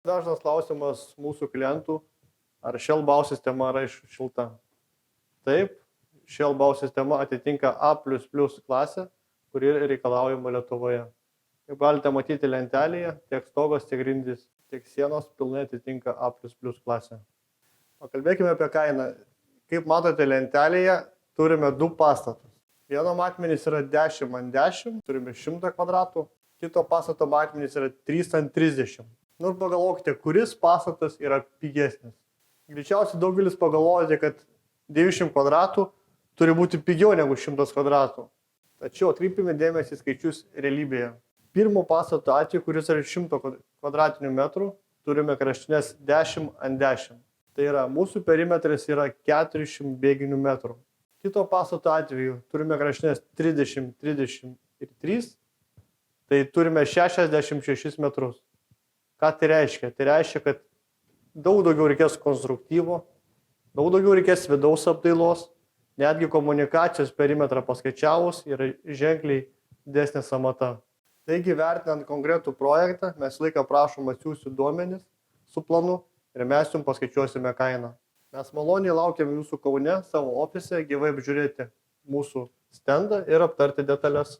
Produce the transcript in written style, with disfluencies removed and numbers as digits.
Dažnas klausimas mūsų klientų, ar šelbau sistema yra šilta. Taip, šelbau sistema atitinka A++ klasę, kuri reikalaujama Lietuvoje. Kaip galite matyti lentelėje, tiek stogas, tiek grindys, tiek sienos pilnai atitinka A++ klasę. Pakalbėkime apie kainą. Kaip matote lentelėje, turime du pastatus. Vieno matmenys yra 10x10, turime 100 kvadratų, kito pastato matmenys yra 3x30. Ir pagalvokite, kuris pastatas yra pigesnis. Greičiausiai daugelis pagalvojate, kad 900 kvadratų turi būti pigiau negu 100 kvadratų. Tačiau atkreipime dėmesį į skaičius realybėje. Pirmo pastato atveju, kuris yra 100 kvadratinių metrų, turime kraštinės 10x10. Tai yra, mūsų perimetras yra 400 bėginių metrų. Kito pastato atveju turime kraštinės 30, 30 ir 3, tai turime 66 metrus. Ką tai reiškia? Tai reiškia, kad daug daugiau reikės konstruktyvo, daug daugiau reikės vidaus apdailos, netgi komunikacijos perimetrą paskaičiavus yra ženkliai didesnė sąmata. Taigi, vertinant konkretų projektą, mes laiką prašom atsiųsti duomenis su planu ir mes jums paskaičiuosime kainą. Mes maloniai laukiame jūsų Kaune savo ofise gyvai apžiūrėti mūsų stendą ir aptarti detalės.